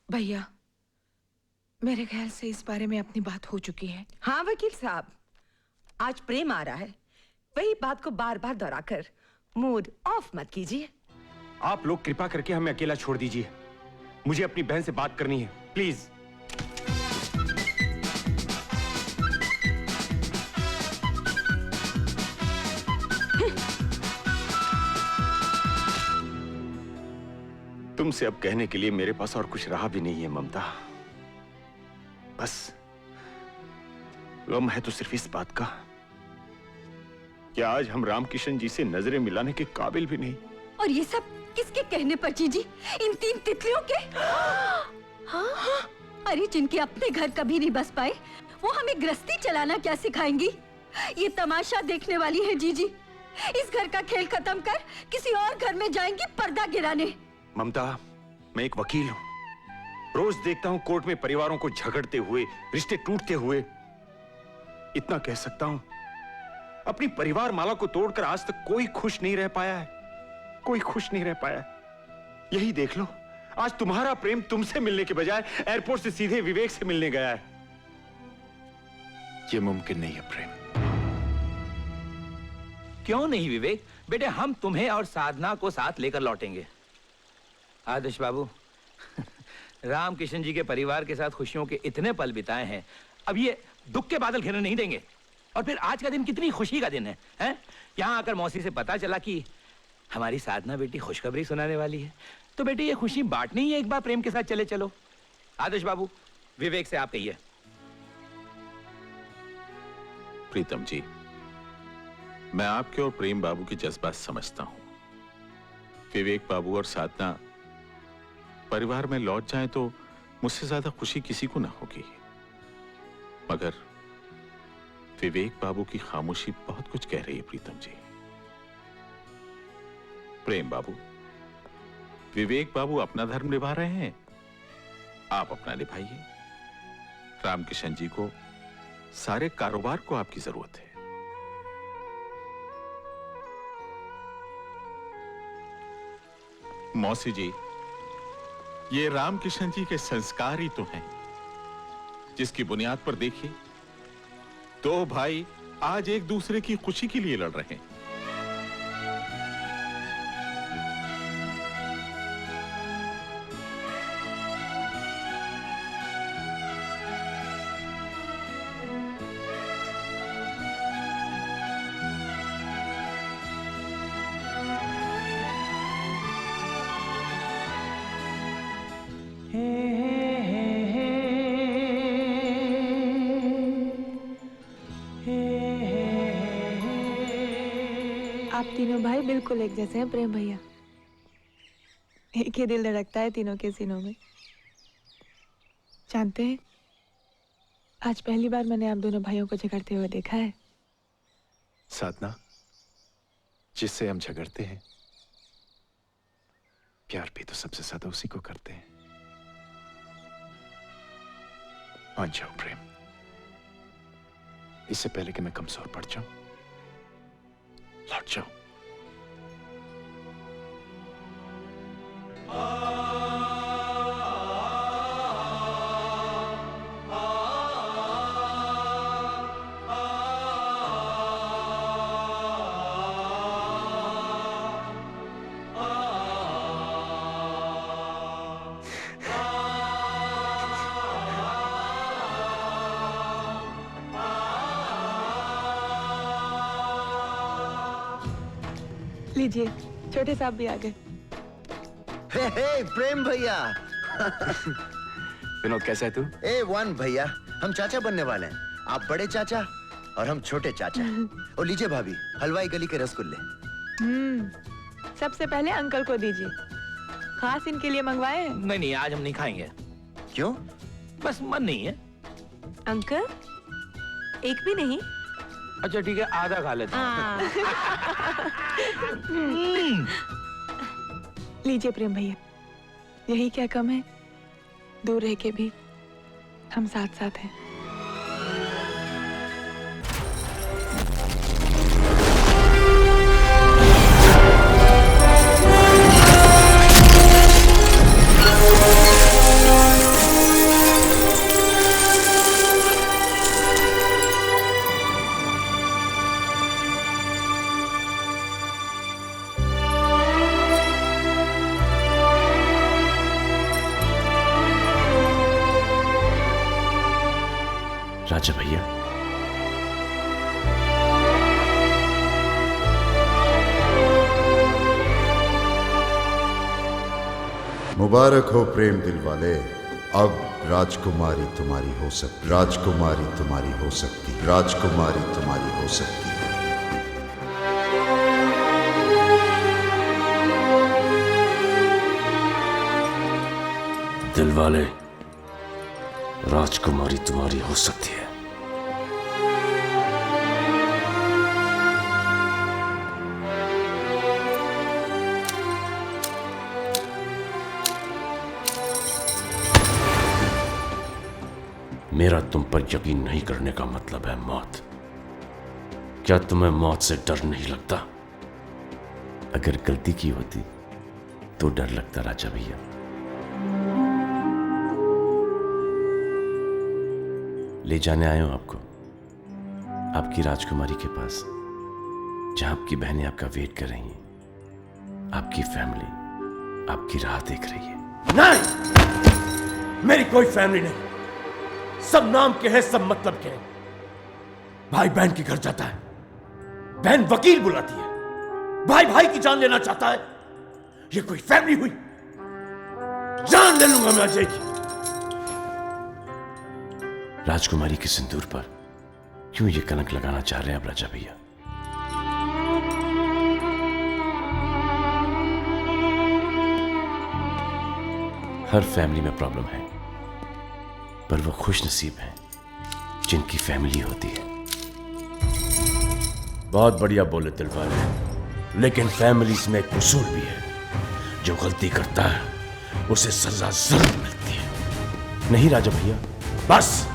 भैया, मेरे ख्याल से इस बारे में अपनी बात हो चुकी है। हाँ वकील साहब, आज प्रेम आ रहा है, वही बात को बार बार दोहराकर मूड ऑफ मत कीजिए। आप लोग कृपा करके हमें अकेला छोड़ दीजिए, मुझे अपनी बहन से बात करनी है, प्लीज। तुमसे अब कहने के लिए मेरे पास और कुछ रहा भी नहीं है ममता। बस गम है तो सिर्फ इस बात का कि आज हम रामकिशन जी से नजरें मिलाने के काबिल भी नहीं। और ये सब किसके कहने पर जीजी? इन 3 तितलियों के? हाँ? अरे जिनके अपने घर कभी नहीं बस पाए, वो हमें गृहस्थी चलाना क्या सिखाएंगी? ये तमाशा देखने वाली है जीजी। इस घर का खेल खत्म कर किसी और घर में जाएंगी पर्दा गिराने। ममता, मैं एक वकील हूं, रोज देखता हूं कोर्ट में परिवारों को झगड़ते हुए, रिश्ते टूटते हुए। इतना कह सकता हूं, अपनी परिवार माला को तोड़कर आज तक कोई खुश नहीं रह पाया है, कोई खुश नहीं रह पाया। यही देख लो, आज तुम्हारा प्रेम तुमसे मिलने के बजाय एयरपोर्ट से सीधे विवेक से मिलने गया है। यह मुमकिन नहीं है प्रेम। क्यों नहीं विवेक? बेटे हम तुम्हें और साधना को साथ लेकर लौटेंगे। आदर्श बाबू, रामकिशन जी के परिवार के साथ खुशियों के इतने पल बिताए हैं, अब ये दुख के बादल घिरने नहीं देंगे। और फिर आज का दिन कितनी खुशी का दिन है, हैं? यहाँ आकर मौसी से पता चला कि हमारी साधना बेटी खुशखबरी सुनाने वाली है, तो बेटी ये खुशी बांटनी ही है, एक बार प्रेम के साथ चले चलो। आदर्श बाबू, विवेक से आप कहिए। प्रीतम जी, मैं आपके और प्रेम बाबू की जज्बात समझता हूं। विवेक बाबू और साधना परिवार में लौट जाएं तो मुझसे ज्यादा खुशी किसी को ना होगी, मगर विवेक बाबू की खामोशी बहुत कुछ कह रही है प्रीतम जी। प्रेम बाबू, विवेक बाबू अपना धर्म निभा रहे हैं, आप अपना निभाइए। रामकिशन जी को सारे कारोबार को आपकी जरूरत है। मौसी जी, ये रामकिशन जी के संस्कार ही तो हैं, जिसकी बुनियाद पर देखिए 2 भाई आज एक दूसरे की खुशी के लिए लड़ रहे हैं। आप तीनों भाई बिल्कुल एक जैसे हैं प्रेम भैया। एक ही दिल धड़कता है तीनों के सीनों में। जानते हैं, आज पहली बार मैंने आप दोनों भाइयों को झगड़ते हुए देखा है। साधना, जिससे हम झगड़ते हैं, प्यार भी तो सबसे ज्यादा उसी को करते हैं। मान जाओ प्रेम, इससे पहले कि मैं कमजोर पड़ जाऊं, लौट जाओ। लीजिए, छोटे साहब भी आ गए। हे प्रेम भैया। विनोद, कैसा है तू? A1 भैया, हम चाचा बनने वाले हैं। आप बड़े चाचा और हम छोटे चाचा। और लीजिए भाभी, हलवाई गली के रसगुल्ले। सबसे पहले अंकल को दीजिए, खास इनके लिए मंगवाए हैं। नहीं नहीं, आज हम नहीं खाएंगे। क्यों? बस मन नहीं है। अंकल, एक भी नहीं? अच्छा ठीक है, आधा खा लेता हूं। लीजिए प्रेम भैया, यही क्या कम है, दूर रह के भी हम साथ साथ हैं। राजा भैया, मुबारक हो प्रेम दिल वाले, अब राजकुमारी तुम्हारी हो सकती, राजकुमारी तुम्हारी हो सकती, राजकुमारी तुम्हारी हो सकती है। दिल वाले, राजकुमारी तुम्हारी हो सकती है। मेरा तुम पर यकीन नहीं करने का मतलब है मौत। क्या तुम्हें मौत से डर नहीं लगता? अगर गलती की होती तो डर लगता राजा भैया। ले जाने आए हूं आपको आपकी राजकुमारी के पास, जहां आपकी बहनें आपका वेट कर रही हैं। आपकी फैमिली आपकी राह देख रही है। नहीं, मेरी कोई फैमिली नहीं। सब नाम के हैं, सब मतलब के हैं। भाई बहन के घर जाता है, बहन वकील बुलाती है, भाई भाई की जान लेना चाहता है। ये कोई फैमिली हुई? जान ले लूंगा मैं अजय की। राजकुमारी के सिंदूर पर क्यों ये कलंक लगाना चाह रहे हैं आप राजा भैया? हर फैमिली में प्रॉब्लम है, पर वो खुश नसीब हैं जिनकी फैमिली होती है। बहुत बढ़िया बोले दिल वाले, लेकिन फैमिलीज में एक उसूल भी है, जो गलती करता है उसे सजा जरूर मिलती है। नहीं राजा भैया, बस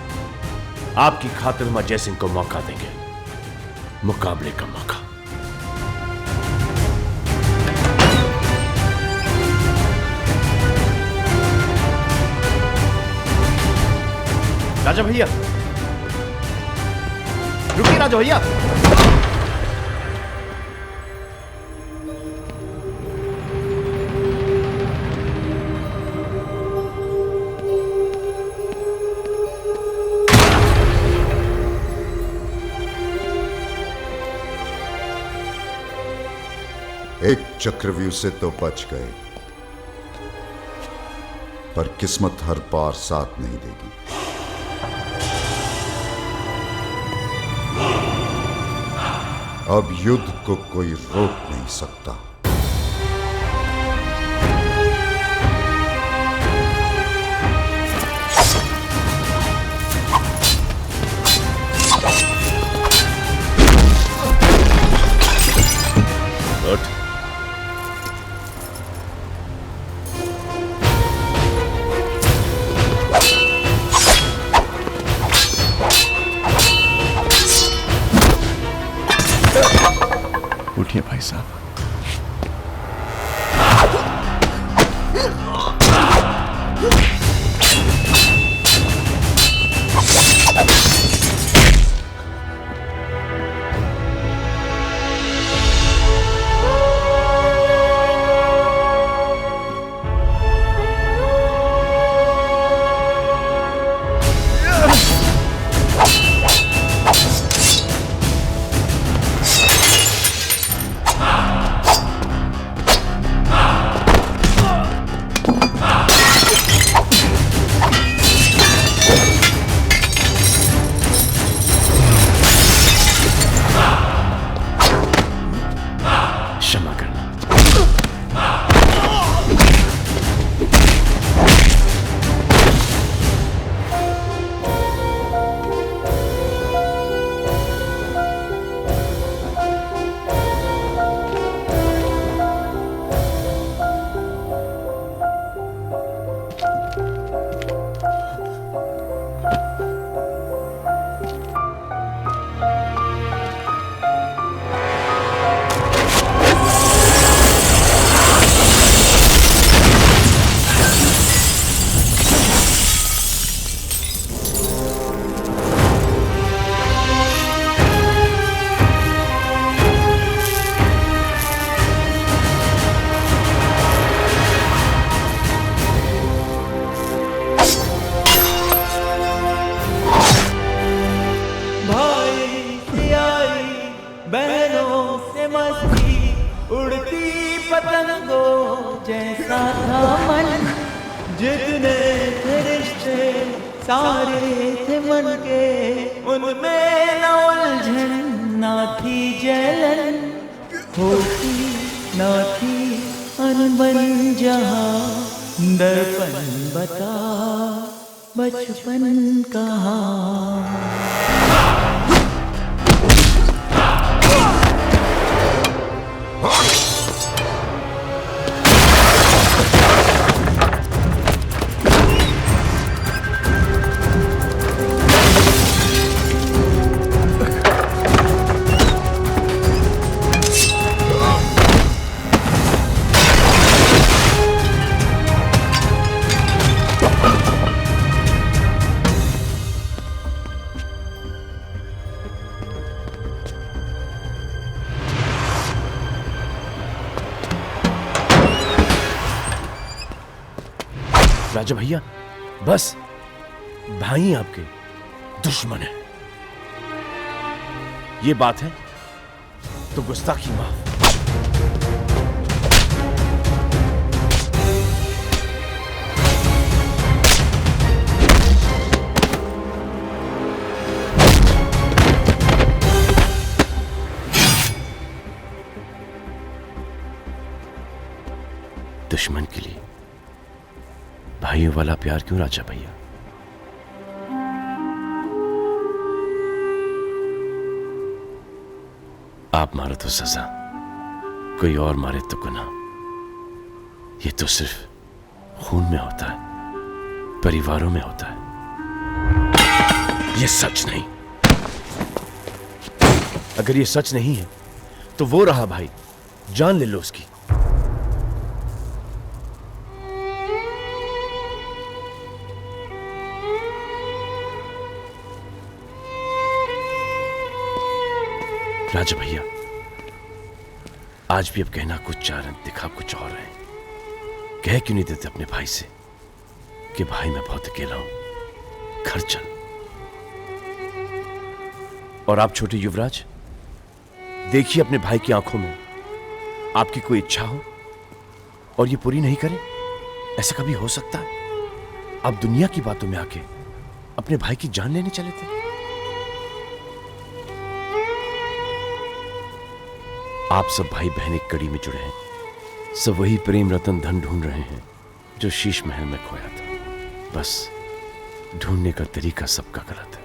आपकी खातिर हम अजय सिंह को मौका देंगे, मुकाबले का मौका। राजा भैया रुकिए, राजा भैया। एक चक्रव्यूह से तो बच गए, पर किस्मत हर बार साथ नहीं देगी। अब युद्ध को कोई रोक नहीं सकता। उठिए भाई साहब। सारे थे मन के, उनमें न उलझन ना थी जलन, होती ना थी अनबन जहां, दर्पण बता बचपन कहाँ। राजा भैया बस, भाई आपके दुश्मन है, ये बात है तो गुस्ताखी माफ। दुश्मन के लिए भाइयों वाला प्यार क्यों राजा भैया? आप मारो तो सजा, कोई और मारे तो गुनाह। ये तो सिर्फ खून में होता है, परिवारों में होता है, ये सच नहीं। अगर ये सच नहीं है तो वो रहा भाई, जान ले लो उसकी। राजा भैया आज भी अब कहना कुछ चाह रहे, दिखा कुछ और है। कह क्यों नहीं देते अपने भाई से कि भाई मैं बहुत अकेला हूं, घर चल। और आप छोटे युवराज देखिए अपने भाई की आंखों में, आपकी कोई इच्छा हो और ये पूरी नहीं करे, ऐसा कभी हो सकता है? आप दुनिया की बातों में आके अपने भाई की जान लेने चले थे। आप सब भाई बहन एक कड़ी में जुड़े हैं, सब वही प्रेम रतन धन ढूंढ रहे हैं जो शीश महल में खोया था। बस ढूंढने का तरीका सबका गलत है।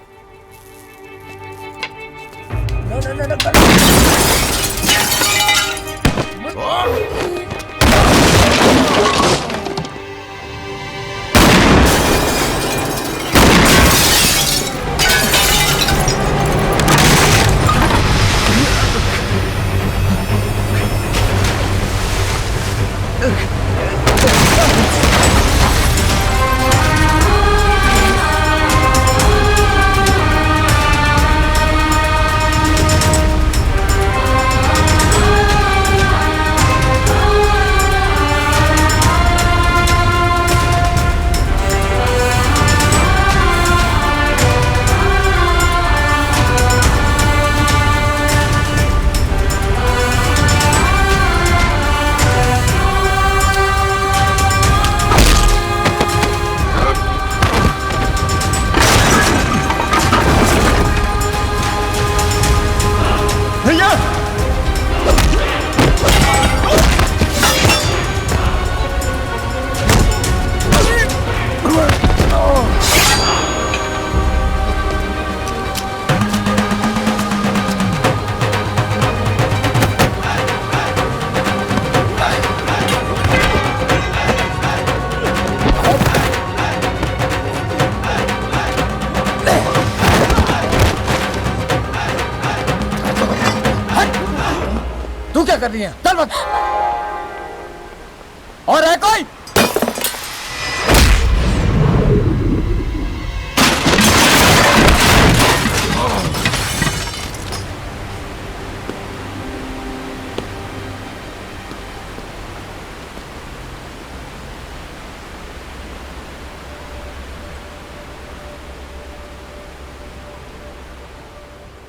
कर रही है, चल मत। और है कोई?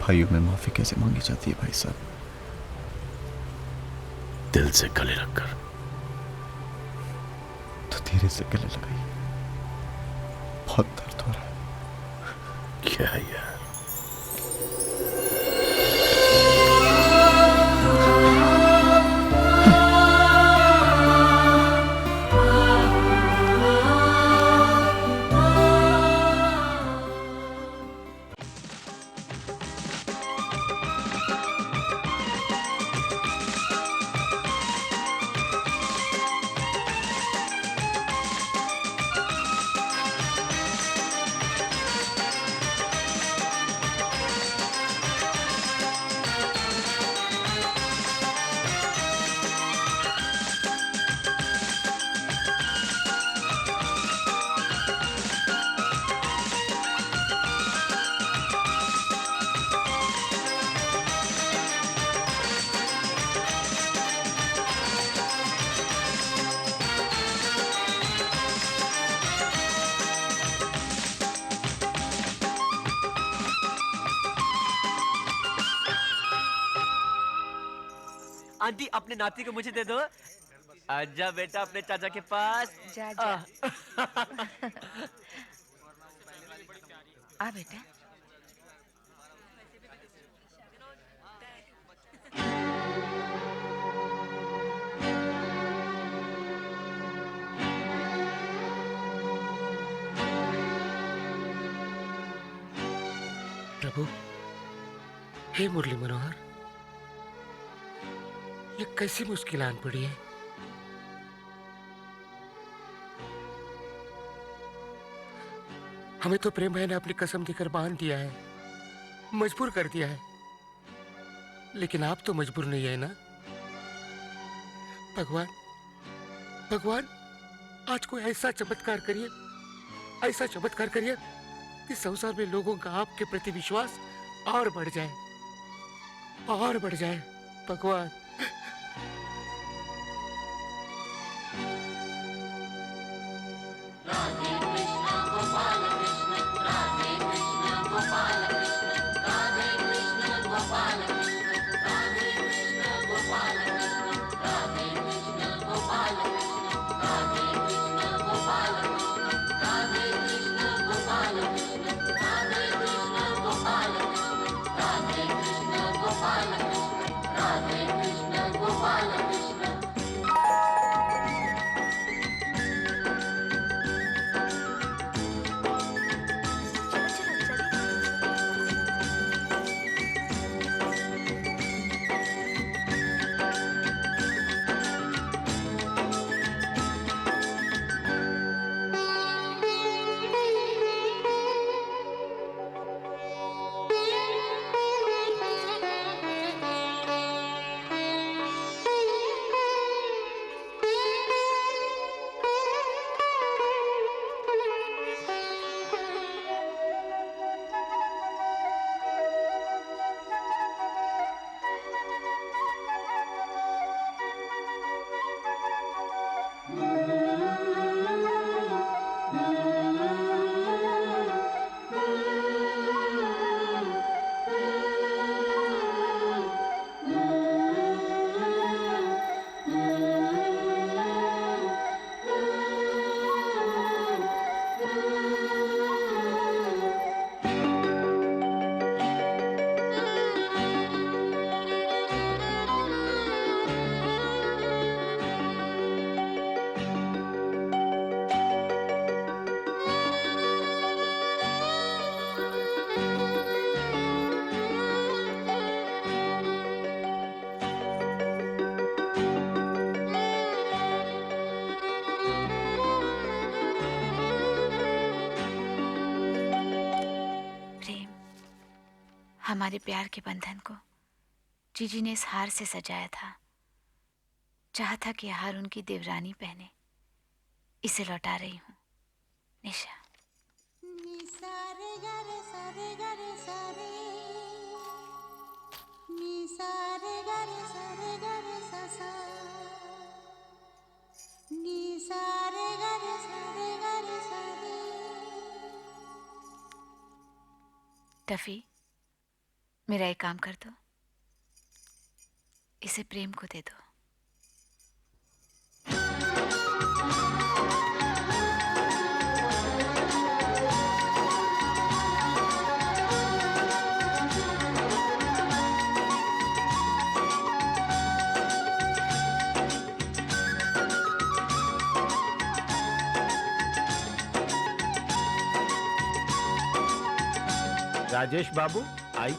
भाइयों में माफी कैसे मांगी जाती है भाई साहब? दिल से गले लगकर। तो धीरे से गले लगाइए, बहुत दर्द हो रहा है। क्या यार। आंटी अपने नाती को मुझे दे दो। आजा बेटा अपने चाचा के पास। जा जा। आ बेटा। प्रभु, हे मुरली मनोहर, ये कैसी मुश्किल आन पड़ी है। हमें तो प्रेम भाई ने अपनी कसम देकर बांध दिया है, मजबूर कर दिया है, लेकिन आप तो मजबूर नहीं है ना। भगवान, भगवान, आज कोई ऐसा चमत्कार करिए, ऐसा चमत्कार करिए कि संसार में लोगों का आपके प्रति विश्वास और बढ़ जाए, और बढ़ जाए। भगवान, हमारे प्यार के बंधन को जीजी ने इस हार से सजाया था। चाहा था कि हार उनकी देवरानी पहने। इसे लौटा रही हूँ। निशा। टफी, मेरा एक काम कर दो, इसे प्रेम को दे दो। राजेश बाबू आई।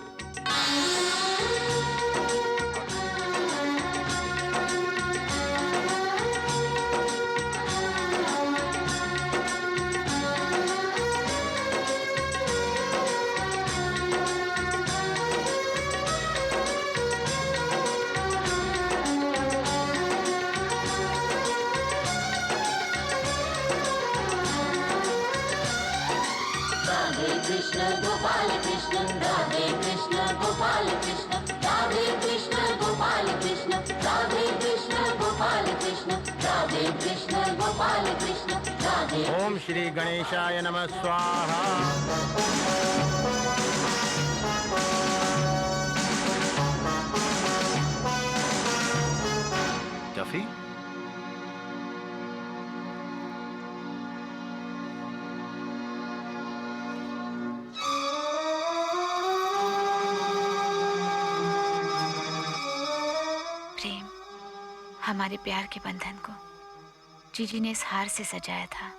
कृष्ण गोपाल कृष्ण राधे कृष्ण गोपाल कृष्ण राधे कृष्ण गोपाल कृष्ण राधे कृष्ण गोपाल कृष्ण राधे कृष्ण गोपाल कृष्ण राधे। ओम श्री गणेशाय नमः स्वाहा। टफी, प्रेम, हमारे प्यार के बंधन को जीजी ने इस हार से सजाया था।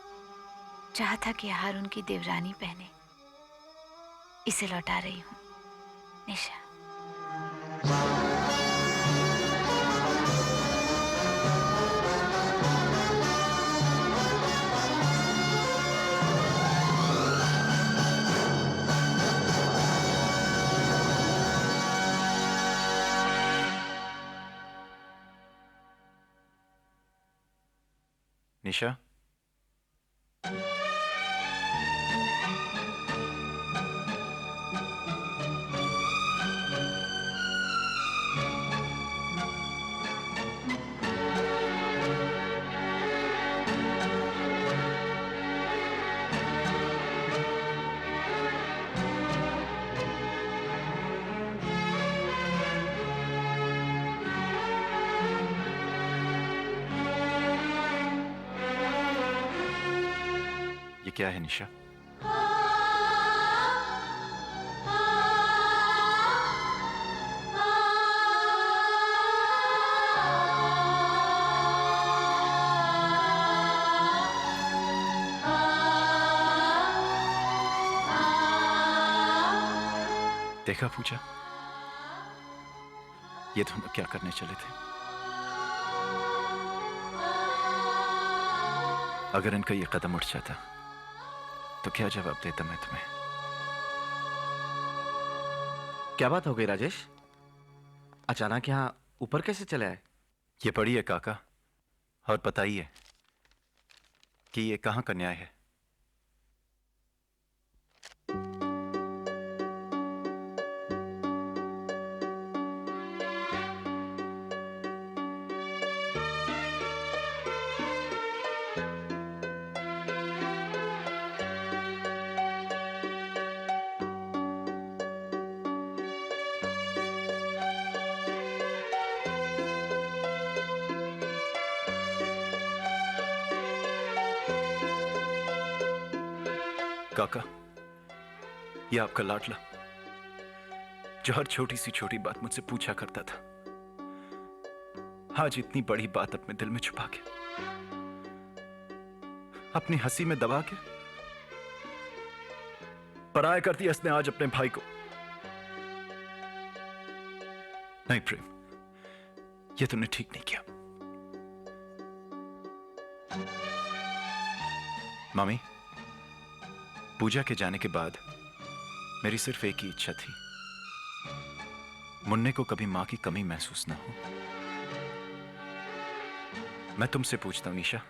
चाहा था कि हार उनकी देवरानी पहने। इसे लौटा रही हूँ निशा। निशा, ये क्या है निशा? देखा पूजा, ये तुम क्या करने चले थे? अगर इनका ये कदम उठ जाता तो क्या जवाब देता मैं तुम्हें? क्या बात हो गई राजेश? अचानक यहाँ ऊपर कैसे चले आए? ये पढ़िए काका और बताइए कि ये कहां का न्याय है। काका, ये आपका लाडला जो हर छोटी सी छोटी बात मुझसे पूछा करता था, आज इतनी बड़ी बात अपने दिल में छुपा के, अपनी हंसी में दबा के पराया कर दिया इसने आज अपने भाई को। नहीं प्रेम, ये तूने ठीक नहीं किया। मामी, पूजा के जाने के बाद मेरी सिर्फ एक ही इच्छा थी, मुन्ने को कभी मां की कमी महसूस ना हो। मैं तुमसे पूछता हूं निशा,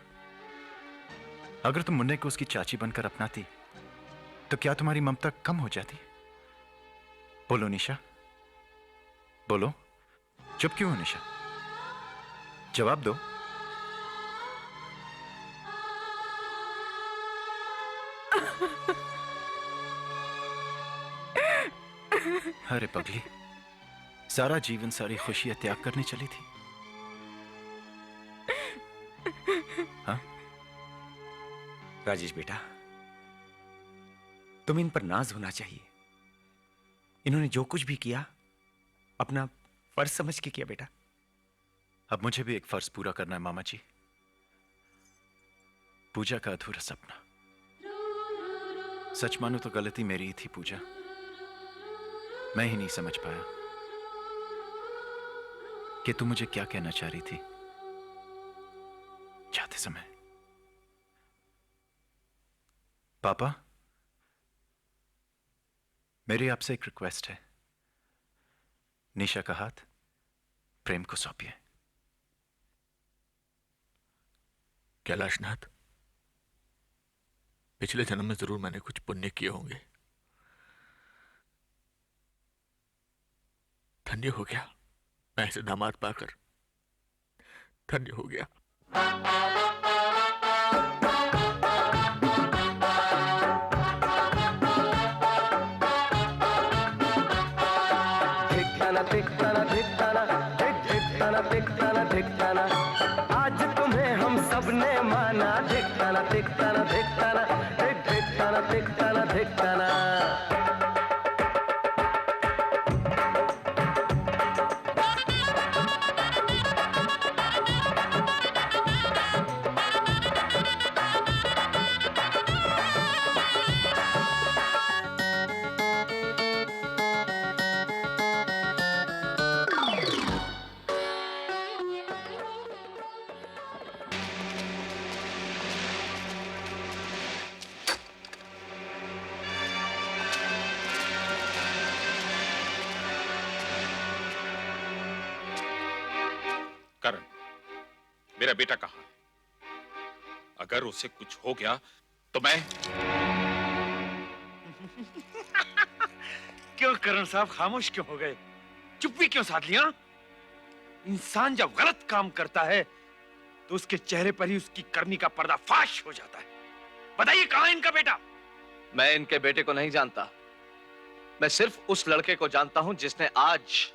अगर तुम मुन्ने को उसकी चाची बनकर अपनाती तो क्या तुम्हारी ममता कम हो जाती? बोलो निशा, बोलो। चुप क्यों हो निशा? जवाब दो। अरे पगली, सारा जीवन सारी खुशियां त्याग करने चली थी। हाँ? राजेश बेटा, तुम इन पर नाज होना चाहिए। इन्होंने जो कुछ भी किया अपना फर्ज समझ के किया बेटा। अब मुझे भी एक फर्ज पूरा करना है मामा जी। पूजा का अधूरा सपना। सच मानो तो गलती मेरी ही थी पूजा। मैं ही नहीं समझ पाया कि तू मुझे क्या कहना चाह रही थी जाते समय। पापा, मेरी आपसे एक रिक्वेस्ट है। निशा का हाथ प्रेम को सौंपिए। कैलाशनाथ, पिछले जन्म में जरूर मैंने कुछ पुण्य किए होंगे। धन्य हो गया मैं ऐसे दामाद पाकर, धन्य हो गया। आज तुम्हें हम सब ने माना। धिक्ताना धिक्ताना धिक्ताना धिक्ताना धिक्ताना धिक्ताना। करण, मेरा बेटा कहाँ है? अगर उसे कुछ हो गया तो मैं क्यों करण साहब खामोश क्यों हो गए? चुप्पी क्यों साध लिया? इंसान जब गलत काम करता है तो उसके चेहरे पर ही उसकी करनी का पर्दाफाश हो जाता है। बताइए कहां है इनका बेटा? मैं इनके बेटे को नहीं जानता। मैं सिर्फ उस लड़के को जानता हूं जिसने आज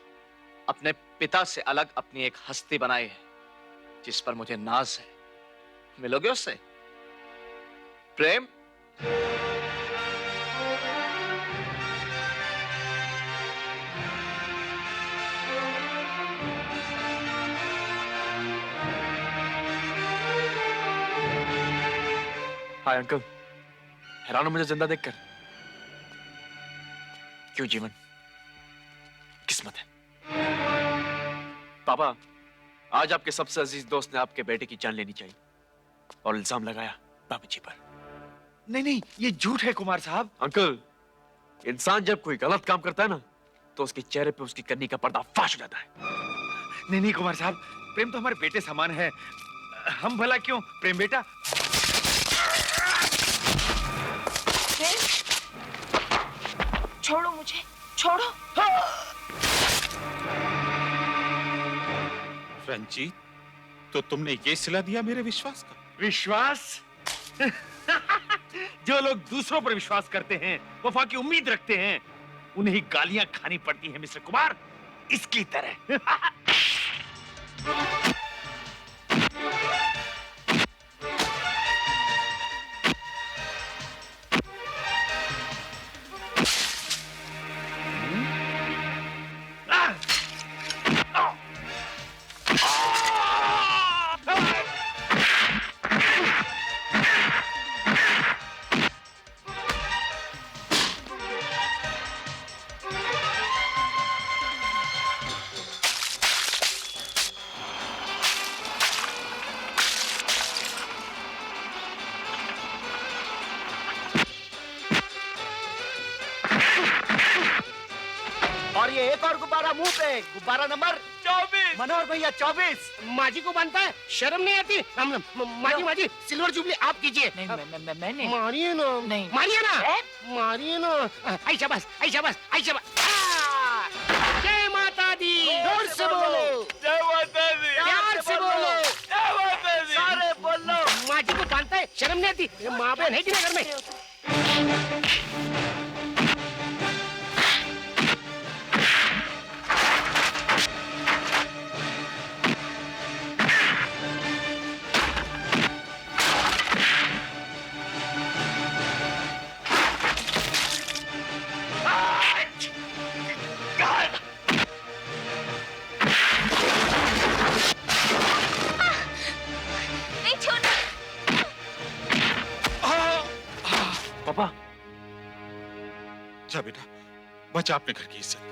अपने पिता से अलग अपनी एक हस्ती बनाई है, जिस पर मुझे नाज है। मिलोगे उससे? प्रेम? हाय अंकल, हैरान हो मुझे जिंदा देखकर। क्यों जीवन किस्मत है। पापा, आज आपके सबसे अजीज दोस्त ने आपके बेटे की जान लेनी चाहिए और इल्जाम लगाया बाबूजी पर। नहीं नहीं, ये झूठ है कुमार साहब। अंकल, इंसान जब कोई गलत काम करता है ना तो उसके चेहरे पे उसकी करनी का पर्दाफाश हो जाता है। नहीं नहीं कुमार साहब, प्रेम तो हमारे बेटे समान है। हम भला क्यों प्रेम बेटा? छोड़ो मुझे, छोड़ो। रंजीत, तो तुमने ये सिला दिया मेरे विश्वास का? विश्वास? जो लोग दूसरों पर विश्वास करते हैं, वफा की उम्मीद रखते हैं, उन्हें ही गालियां खानी पड़ती हैं मिस्टर कुमार, इसकी तरह। और ये एक और गुब्बारा मुंह पे। गुब्बारा नंबर 24। मनोहर भैया 24। माजी को बनता है, शर्म नहीं आती? माजी माजी सिल्वर जुबली आप कीजिए। मैं नहीं। मारिए ना। नहीं। मारिए ना। मारिए ना। आई शाबाश, आई शाबाश, आई शाबाश। जय माता दी। जोर से बोलो। जय माता दी। प्यार से बोलो। जय माता दी। सारे बोलो। माजी को बांधता है, शर्म नहीं आती? माँ बहन है कि नहीं घर में? जा बेटा, बचा अपने घर की इज्जत।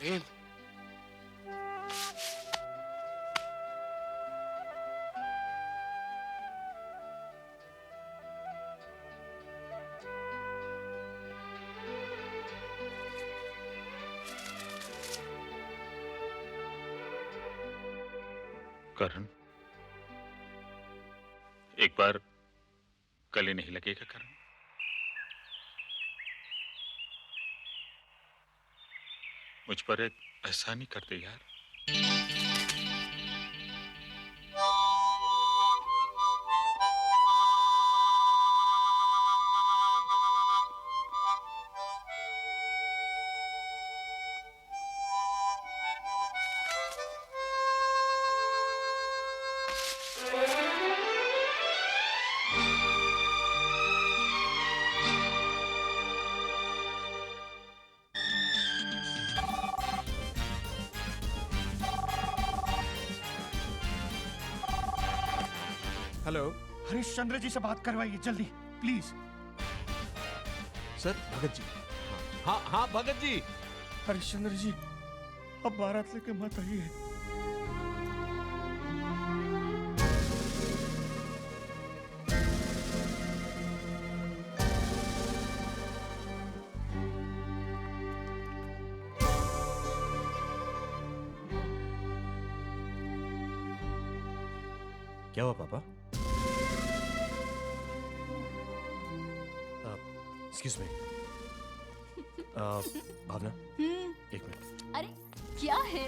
प्रेम। करण, एक बार गले नहीं लगेगा करण? मुझ पर एक एहसानी कर दे यार। हेलो, हरिश्चंद्र जी से बात करवाइए जल्दी प्लीज। सर, भगत जी। हाँ हाँ भगत जी। हरिश्चंद्र जी अब बारात लेके मत आइए। क्या हुआ पापा? Excuse me. भावना, एक मिनट। अरे क्या है?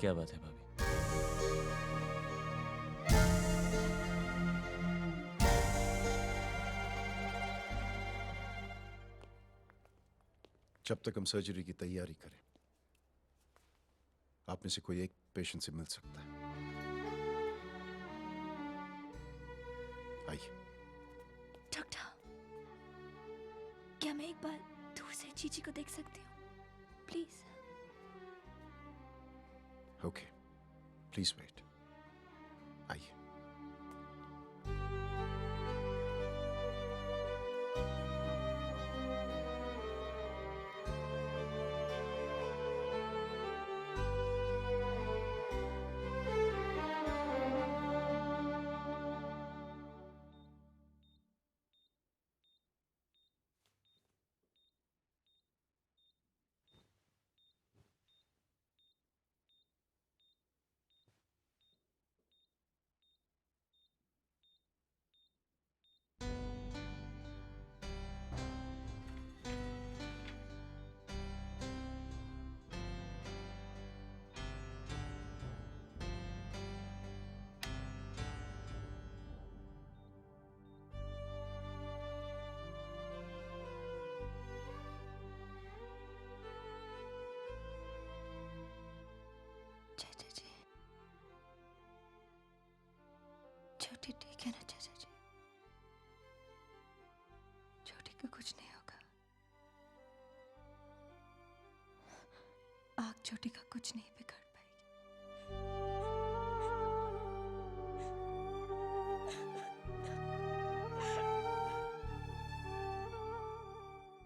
क्या बात है भाभी? जब तक हम सर्जरी की तैयारी करें, आप में से कोई एक पेशेंट से मिल सकता है। आइए। डॉक्टर, क्या मैं एक बार दूर से चीची को देख सकती हूँ प्लीज? Okay, please wait. आइए। छोटी ठीक है ना चाचा जी? छोटी को कुछ नहीं होगा। आग छोटी का कुछ नहीं बिगाड़ पाएगी।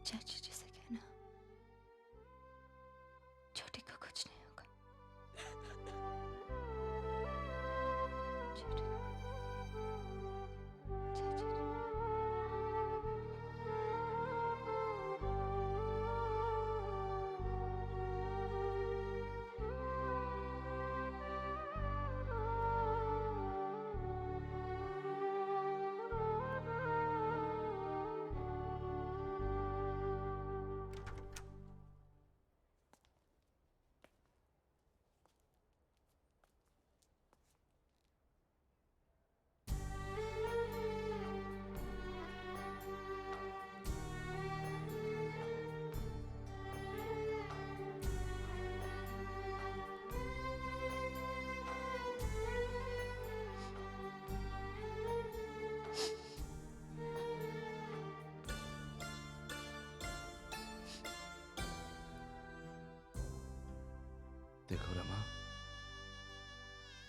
चाची जी से कहना छोटी को कुछ नहीं होगा। देखो रमा,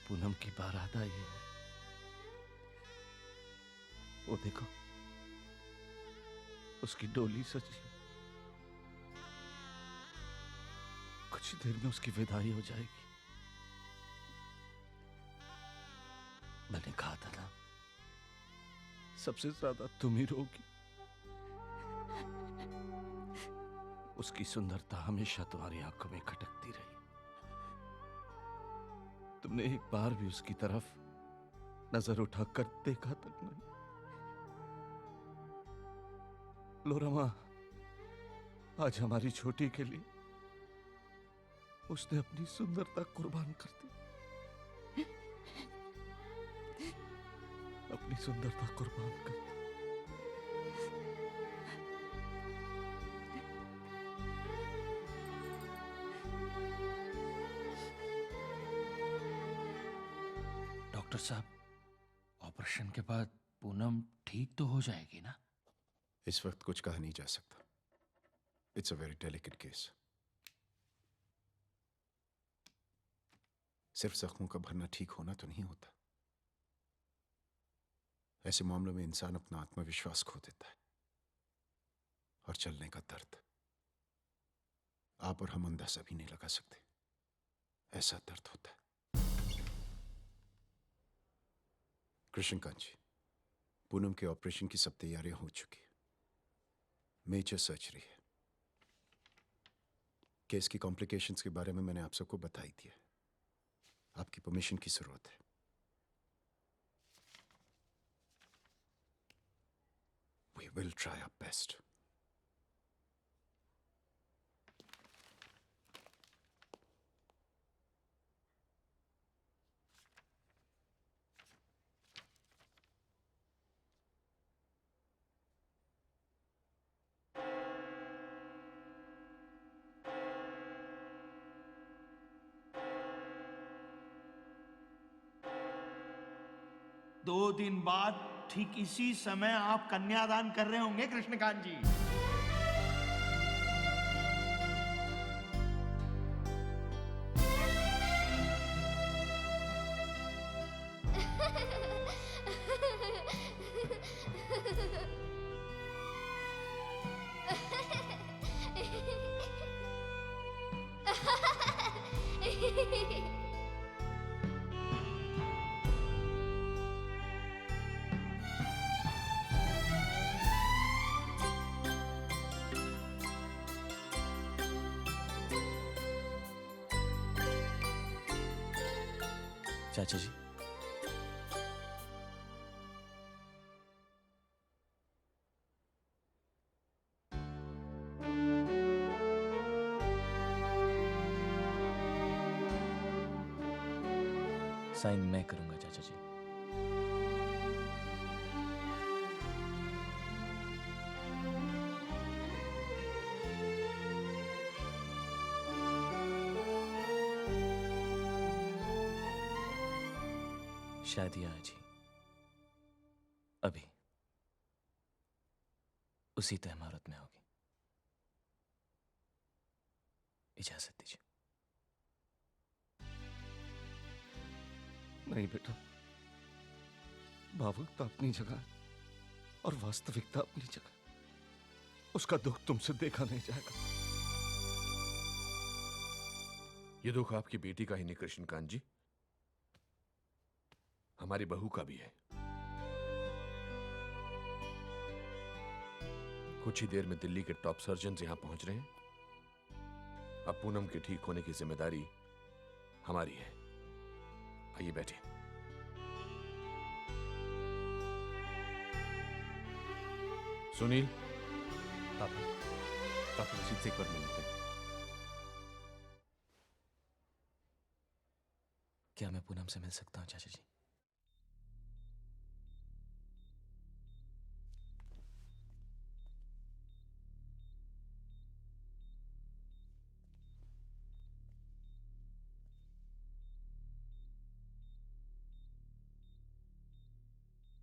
पूनम की बारात आई है। वो देखो, उसकी डोली सजी। कुछ देर में उसकी विदाई हो जाएगी। मैंने कहा था ना, सबसे ज्यादा तुम ही रोगी। उसकी सुंदरता हमेशा तुम्हारी आंखों में खटकती रही। तुमने एक बार भी उसकी तरफ नजर उठाकर देखा तक नहीं। लो रमा, आज हमारी छोटी के लिए उसने अपनी सुंदरता कुर्बान कर दी। अपनी सुंदरता कुर्बान कर दी। डॉक्टर साहब, ऑपरेशन के बाद पूनम ठीक तो हो जाएगी ना? इस वक्त कुछ कहा नहीं जा सकता। It's a very delicate case. सिर्फ जख्मों का भरना ठीक होना तो नहीं होता। ऐसे मामलों में इंसान अपना आत्मविश्वास खो देता है, और चलने का दर्द आप और हम अंदाजा भी नहीं लगा सकते। ऐसा दर्द होता है। कृष्णकांत जी, पूनम के ऑपरेशन की सब तैयारियां हो चुकी है। मेजर सर्जरी है। केस की कॉम्प्लिकेशंस के बारे में मैंने आप सबको बता ही दिया। आपकी परमिशन की जरूरत है। We will try our best. दो दिन बाद ठीक इसी समय आप कन्यादान कर रहे होंगे कृष्णकांत जी। चाचा जी, साइन मैं करूंगा चाचा जी। शादी आज ही, अभी उसी तय मुहूर्त में होगी। इजाजत दीजिए। नहीं बेटा, भावुकता अपनी जगह और वास्तविकता अपनी जगह। उसका दुख तुमसे देखा नहीं जाएगा। ये दुख आपकी बेटी का ही नहीं कृष्णकांत जी, हमारी बहू का भी है। कुछ ही देर में दिल्ली के टॉप सर्जन यहां पहुंच रहे हैं। अब पूनम के ठीक होने की जिम्मेदारी हमारी है। आइए बैठिए। सुनील, पापा रशीद से एक बार मिल लेते हैं। क्या मैं पूनम से मिल सकता हूं चाचा जी?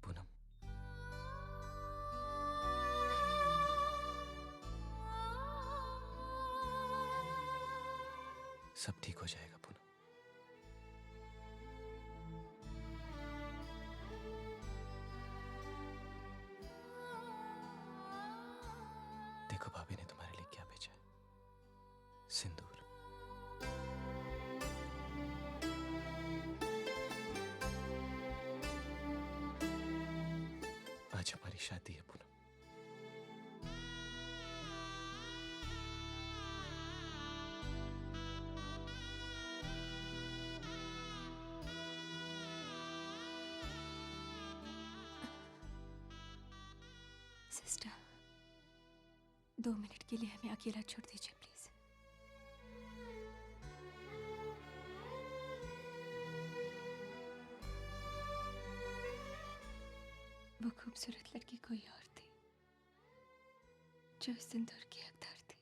पूनम, सब ठीक हो जाएगा पूनम। देखो भाभी ने तुम्हारे लिए क्या भेजा है, सिंदूर। आज हमारी शादी है पूनम। सिस्टर, 2 मिनट के लिए हमें अकेला छोड़ दीजिए प्लीज। वो खूबसूरत लड़की कोई और थी जो इस सिंदूर की हकदार थी।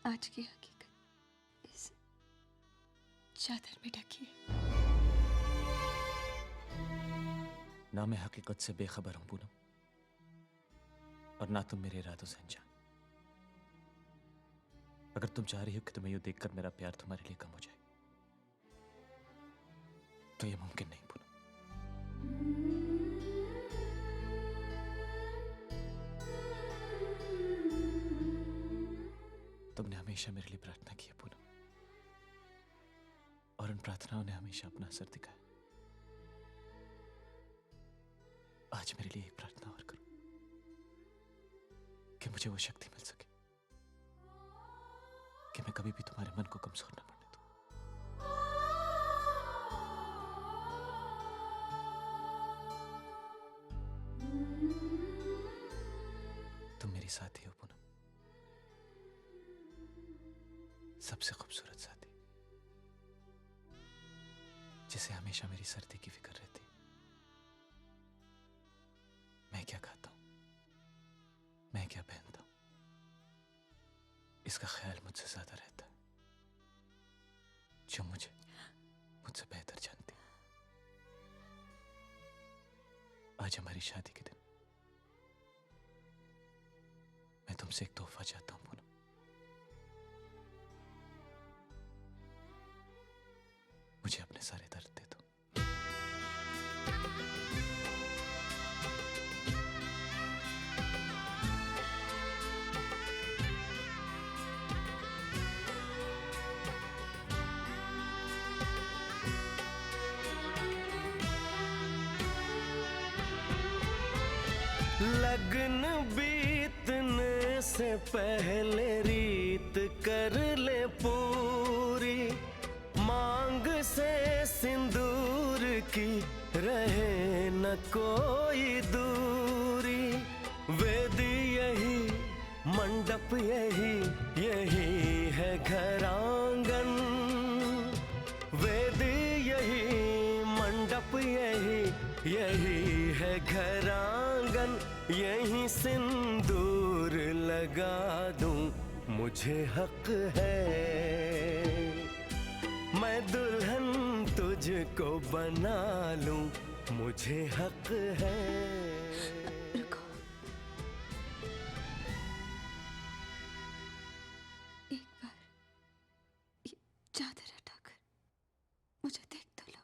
आज की हकीकत इस चादर में ढकी है। ना मैं हकीकत से बेखबर हूं पूनम, और ना तुम मेरे इरादों से अनजान। अगर तुम चाह रही हो कि तुम्हें यूं देखकर मेरा प्यार तुम्हारे लिए कम हो जाए, तो यह मुमकिन नहीं पूनम। तुमने हमेशा मेरे लिए प्रार्थना की है पूनम, और उन प्रार्थनाओं ने हमेशा अपना असर दिखाया। आज मेरे लिए एक प्रार्थना और करो कि मुझे वो शक्ति मिल सके कि मैं कभी भी तुम्हारे मन को कमजोर न पड़ने दूं। तुम मेरी साथी हो पूनम, सबसे खूबसूरत साथी, जिसे हमेशा मेरी सर्दी की फिक्र रहती। मैं क्या खाता हूं, मैं क्या पहनता हूं, इसका ख्याल मुझसे ज्यादा रहता है, जो मुझसे बेहतर जानती है। आज हमारी शादी के दिन मैं तुमसे एक तोहफा चाहता हूं पूनम। मुझे अपने सारे दर्द दे दो। लगन बीतने से पहले रीत कर ले पूरी, मांग से सिंदूर की रहे न कोई दूरी। वेदी यही, मंडप यही, यही है घर आंगन। वेदी यही, मंडप यही, यही है घर आंगन। यही सिंदूर लगा दूं, मुझे हक है। मैं दुल्हन तुझको बना लूं, मुझे हक है। रुको, एक बार ये चादर हटाकर मुझे देख तो लो।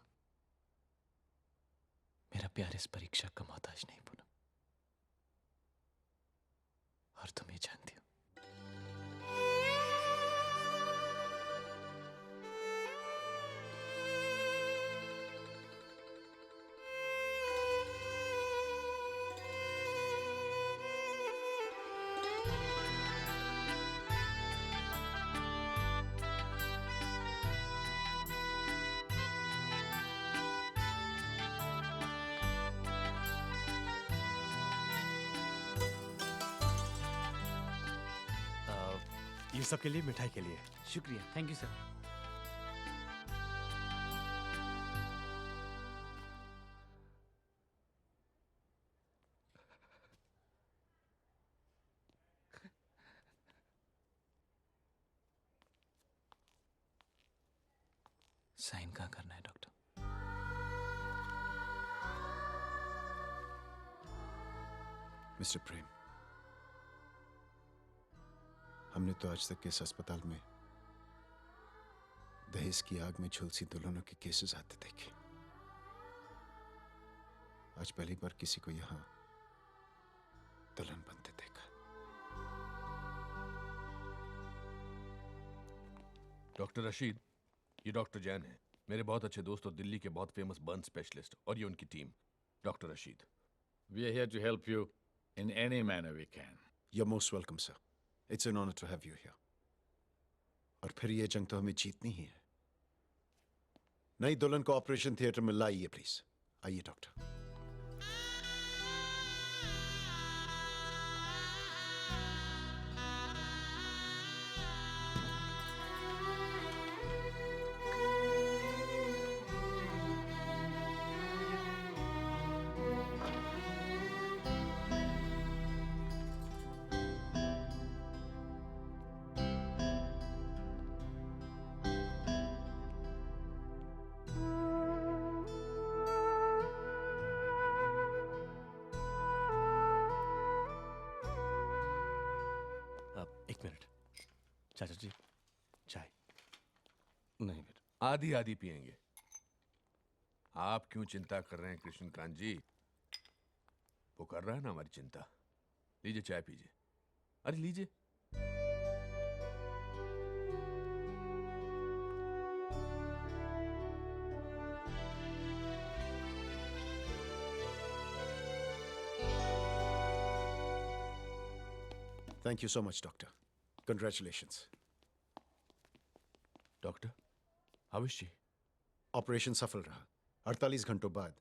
मेरा प्यार इस परीक्षा का मोहताज नहीं पूनम, और तुम ये जानती हो। ये सब के लिए, मिठाई के लिए। शुक्रिया, थैंक यू सर। साइन कहाँ करना है डॉक्टर? मिस्टर प्रेम, हमने तो आज तक इस अस्पताल में दहेज की आग में झुलसी दुल्हनों के केसेस आते देखे। आज पहली बार किसी को यहां दुल्हन बनते देखा। डॉक्टर रशीद, ये डॉक्टर जैन है, मेरे बहुत अच्छे दोस्त और दिल्ली के बहुत फेमस बर्न स्पेशलिस्ट, और ये उनकी team. Doctor Rashid, We are here to help you in any manner we can. You're most welcome, sir. It's an honor to have you here. और फिर ये जंग तो हमें जीतनी ही है। नई दुल्हन को ऑपरेशन थिएटर में लाइए प्लीज। आइए डॉक्टर। एक मिनट। चाचा जी, चाय। नहीं बेटा, आधी आधी पिएंगे। आप क्यों चिंता कर रहे हैं कृष्णकांत जी? वो कर रहा है ना हमारी चिंता। लीजिए चाय पीजिए। अरे लीजिए। Thank you so much, doctor. Congratulations. Doctor, how is she? Operation सफल रहा। 48 घंटों बाद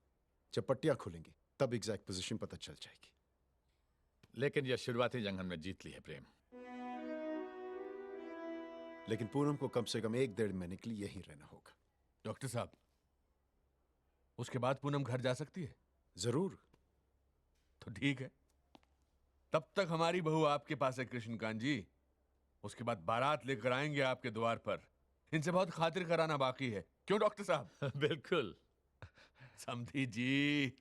जब पट्टियां खुलेंगी तब एग्जैक्ट पोजीशन पता चल जाएगी। लेकिन यह शुरुआती जंग हमने जीत ली है प्रेम। लेकिन पूनम को कम से कम 1-1.5 महीने के लिए यहीं रहना होगा। डॉक्टर साहब, उसके बाद पूनम घर जा सकती है? जरूर। तो ठीक है, तब तक हमारी बहू आपके पास है कृष्णकांत जी। उसके बाद बारात लेकर आएंगे आपके द्वार पर। इनसे बहुत खातिर कराना बाकी है, क्यों डॉक्टर साहब? बिल्कुल। समझी जी।